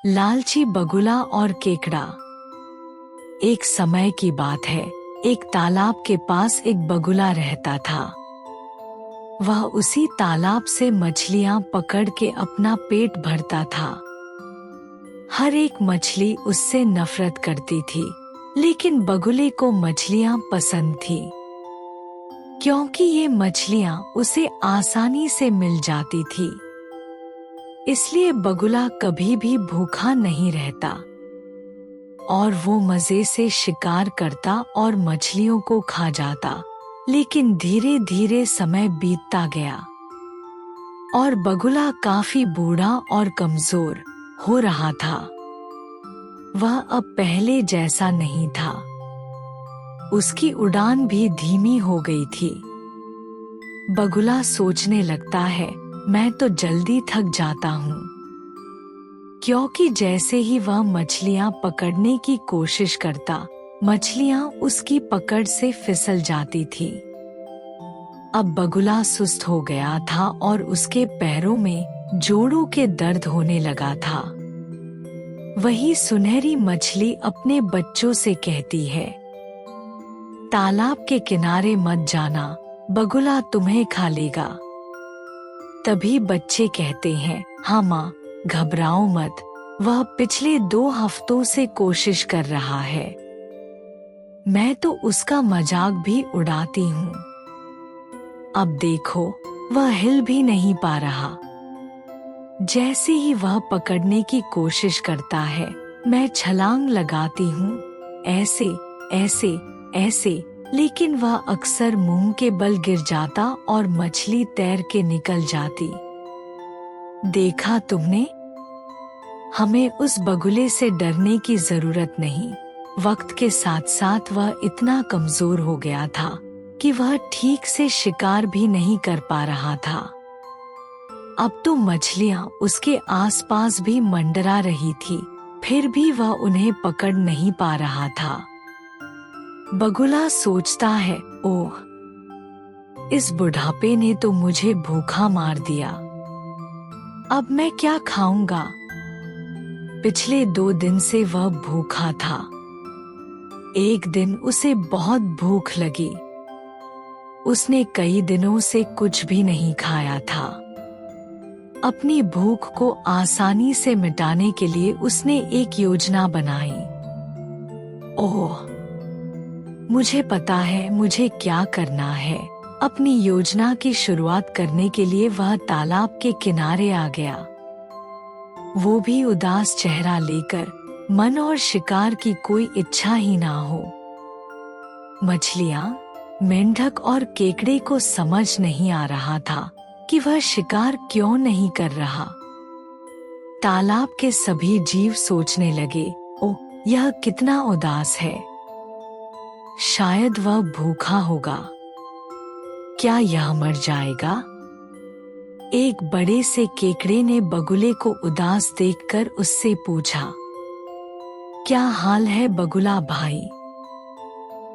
लालची बगुला और केकड़ा। एक समय की बात है, एक तालाब के पास एक बगुला रहता था। वह उसी तालाब से मछलियां पकड़ के अपना पेट भरता था। हर एक मछली उससे नफरत करती थी, लेकिन बगुले को मछलियां पसंद थी, क्योंकि ये मछलियां उसे आसानी से मिल जाती थी। इसलिए बगुला कभी भी भूखा नहीं रहता और वो मजे से शिकार करता और मछलियों को खा जाता। लेकिन धीरे धीरे समय बीतता गया और बगुला काफी बूढ़ा और कमजोर हो रहा था। वह अब पहले जैसा नहीं था। उसकी उड़ान भी धीमी हो गई थी। बगुला सोचने लगता है, मैं तो जल्दी थक जाता हूँ, क्योंकि जैसे ही वह मछलियाँ पकड़ने की कोशिश करता, मछलियाँ उसकी पकड़ से फिसल जाती थी। अब बगुला सुस्त हो गया था और उसके पैरों में जोड़ों के दर्द होने लगा था। वही सुनहरी मछली अपने बच्चों से कहती है, तालाब के किनारे मत जाना, बगुला तुम्हें खा लेगा। तभी बच्चे कहते हैं, हाँ माँ, घबराओ मत, वह पिछले 2 हफ्तों से कोशिश कर रहा है। मैं तो उसका मजाक भी उड़ाती हूँ। अब देखो, वह हिल भी नहीं पा रहा। जैसे ही वह पकड़ने की कोशिश करता है, मैं छलांग लगाती हूँ, ऐसे ऐसे ऐसे, लेकिन वह अक्सर मुंह के बल गिर जाता और मछली तैर के निकल जाती। देखा तुमने? हमें उस बगुले से डरने की जरूरत नहीं। वक्त के साथ साथ वह इतना कमजोर हो गया था कि वह ठीक से शिकार भी नहीं कर पा रहा था। अब तो मछलियां उसके आसपास भी मंडरा रही थी, फिर भी वह उन्हें पकड़ नहीं पा रहा था। बगुला सोचता है, ओह, इस बुढ़ापे ने तो मुझे भूखा मार दिया। अब मैं क्या खाऊंगा? पिछले 2 दिन से वह भूखा था। एक दिन उसे बहुत भूख लगी। उसने कई दिनों से कुछ भी नहीं खाया था। अपनी भूख को आसानी से मिटाने के लिए उसने एक योजना बनाई। ओह, मुझे पता है मुझे क्या करना है। अपनी योजना की शुरुआत करने के लिए वह तालाब के किनारे आ गया, वो भी उदास चेहरा लेकर, मन और शिकार की कोई इच्छा ही ना हो। मछलियां, मेंढक और केकड़े को समझ नहीं आ रहा था कि वह शिकार क्यों नहीं कर रहा। तालाब के सभी जीव सोचने लगे, ओह, यह कितना उदास है। शायद वह भूखा होगा। क्या यह मर जाएगा? एक बड़े से केकड़े ने बगुले को उदास देखकर उससे पूछा, क्या हाल है बगुला भाई?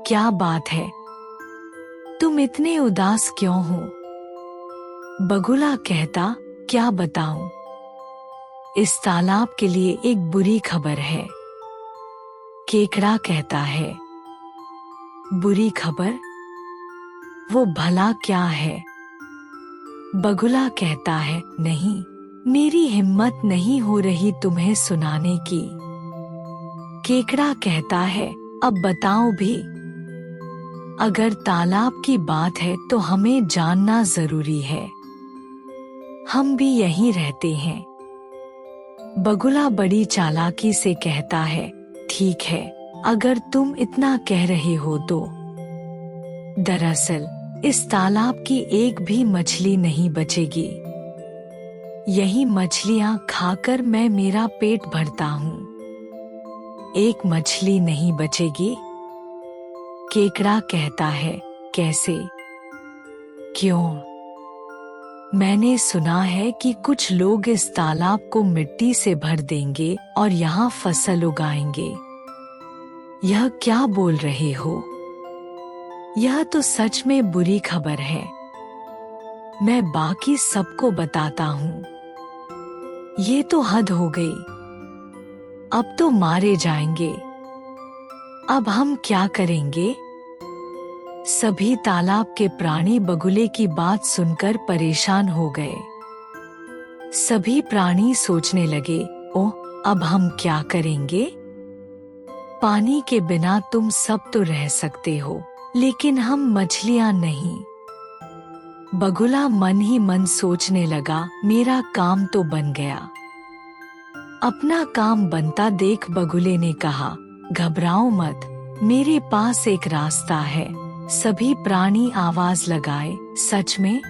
क्या बात है, तुम इतने उदास क्यों हो? बगुला कहता, क्या बताऊं, इस तालाब के लिए एक बुरी खबर है। केकड़ा कहता है, बुरी खबर? वो भला क्या है? बगुला कहता है, नहीं, मेरी हिम्मत नहीं हो रही तुम्हें सुनाने की। केकड़ा कहता है, अब बताओ भी। अगर तालाब की बात है तो हमें जानना जरूरी है, हम भी यहीं रहते हैं। बगुला बड़ी चालाकी से कहता है, ठीक है, अगर तुम इतना कह रहे हो तो। दरअसल इस तालाब की एक भी मछली नहीं बचेगी। यही मछलियां खाकर मैं मेरा पेट भरता हूँ। एक मछली नहीं बचेगी? केकड़ा कहता है, कैसे? क्यों? मैंने सुना है कि कुछ लोग इस तालाब को मिट्टी से भर देंगे और यहाँ फसल उगाएंगे। यह क्या बोल रहे हो? यह तो सच में बुरी खबर है। मैं बाकी सबको बताता हूँ। ये तो हद हो गई। अब तो मारे जाएंगे। अब हम क्या करेंगे? सभी तालाब के प्राणी बगुले की बात सुनकर परेशान हो गए। सभी प्राणी सोचने लगे, ओह, अब हम क्या करेंगे? पानी के बिना तुम सब तो रह सकते हो, लेकिन हम मछलियां नहीं। बगुला मन ही मन सोचने लगा, मेरा काम तो बन गया। अपना काम बनता देख बगुले ने कहा, घबराओ मत, मेरे पास एक रास्ता है। सभी प्राणी आवाज लगाए, सच में?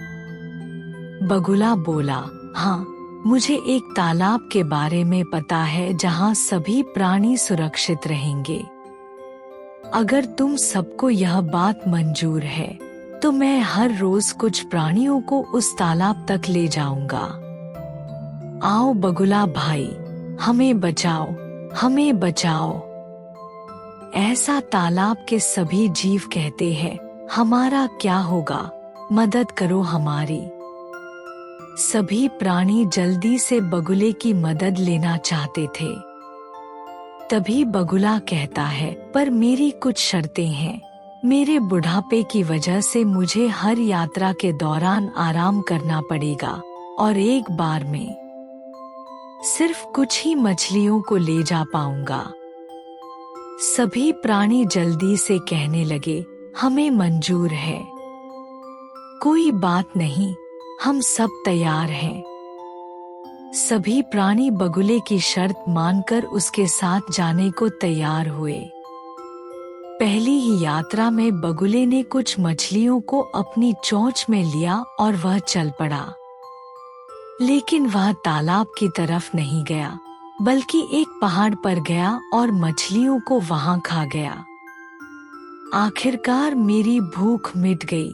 बगुला बोला, हाँ, मुझे एक तालाब के बारे में पता है जहाँ सभी प्राणी सुरक्षित रहेंगे। अगर तुम सबको यह बात मंजूर है तो मैं हर रोज कुछ प्राणियों को उस तालाब तक ले जाऊंगा। आओ बगुला भाई, हमें बचाओ, हमें बचाओ। ऐसा तालाब के सभी जीव कहते हैं, हमारा क्या होगा, मदद करो हमारी। सभी प्राणी जल्दी से बगुले की मदद लेना चाहते थे। तभी बगुला कहता है, पर मेरी कुछ शर्तें हैं। मेरे बुढ़ापे की वजह से मुझे हर यात्रा के दौरान आराम करना पड़ेगा और एक बार में सिर्फ कुछ ही मछलियों को ले जा पाऊंगा। सभी प्राणी जल्दी से कहने लगे, हमें मंजूर है, कोई बात नहीं, हम सब तैयार हैं। सभी प्राणी बगुले की शर्त मानकर उसके साथ जाने को तैयार हुए। पहली ही यात्रा में बगुले ने कुछ मछलियों को अपनी चोंच में लिया और वह चल पड़ा। लेकिन वह तालाब की तरफ नहीं गया, बल्कि एक पहाड़ पर गया और मछलियों को वहां खा गया। आखिरकार मेरी भूख मिट गई।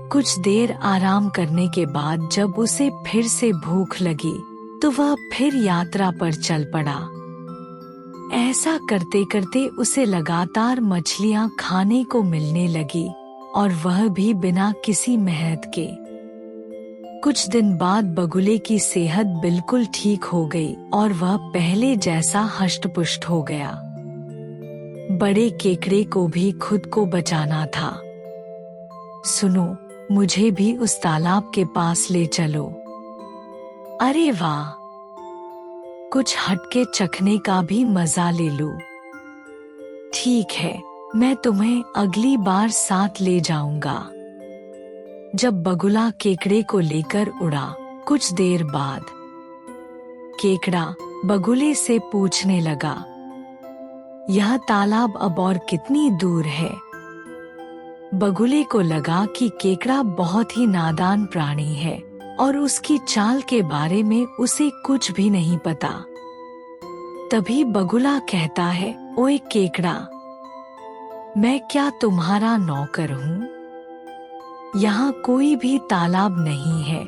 कुछ देर आराम करने के बाद जब उसे फिर से भूख लगी तो वह फिर यात्रा पर चल पड़ा। ऐसा करते करते उसे लगातार मछलियां खाने को मिलने लगी और वह भी बिना किसी मेहनत के। कुछ दिन बाद बगुले की सेहत बिल्कुल ठीक हो गई और वह पहले जैसा हष्ट-पुष्ट हो गया। बड़े केकड़े को भी खुद को बचाना था। सुनो, मुझे भी उस तालाब के पास ले चलो। अरे वाह, कुछ हटके चखने का भी मजा ले लूं। ठीक है, मैं तुम्हें अगली बार साथ ले जाऊंगा। जब बगुला केकड़े को लेकर उड़ा, कुछ देर बाद केकड़ा बगुले से पूछने लगा, यह तालाब अब और कितनी दूर है? बगुले को लगा कि केकड़ा बहुत ही नादान प्राणी है और उसकी चाल के बारे में उसे कुछ भी नहीं पता। तभी बगुला कहता है, ओए केकड़ा, मैं क्या तुम्हारा नौकर हूँ? यहाँ कोई भी तालाब नहीं है।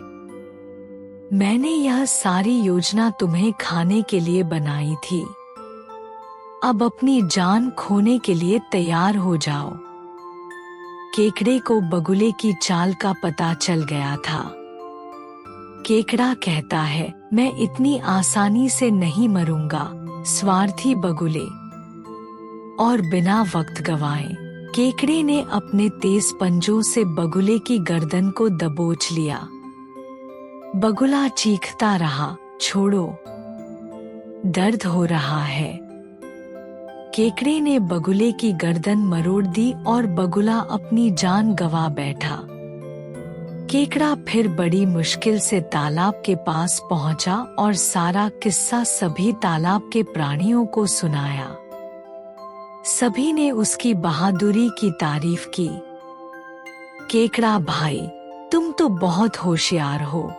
मैंने यह सारी योजना तुम्हें खाने के लिए बनाई थी। अब अपनी जान खोने के लिए तैयार हो जाओ। केकड़े को बगुले की चाल का पता चल गया था। केकड़ा कहता है, मैं इतनी आसानी से नहीं मरूंगा, स्वार्थी बगुले। और बिना वक्त गवाए केकड़े ने अपने तेज पंजों से बगुले की गर्दन को दबोच लिया। बगुला चीखता रहा, छोड़ो, दर्द हो रहा है। केकड़े ने बगुले की गर्दन मरोड़ दी और बगुला अपनी जान गंवा बैठा। केकड़ा फिर बड़ी मुश्किल से तालाब के पास पहुंचा और सारा किस्सा सभी तालाब के प्राणियों को सुनाया। सभी ने उसकी बहादुरी की तारीफ की। केकड़ा भाई, तुम तो बहुत होशियार हो।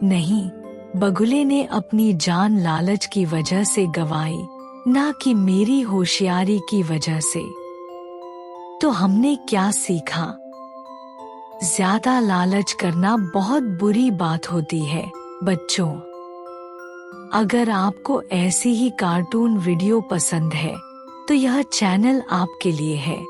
नहीं, बगुले ने अपनी जान लालच की वजह से गंवाई, ना कि मेरी होशियारी की वजह से। तो हमने क्या सीखा? ज्यादा लालच करना बहुत बुरी बात होती है बच्चों। अगर आपको ऐसी ही कार्टून वीडियो पसंद है तो यह चैनल आपके लिए है।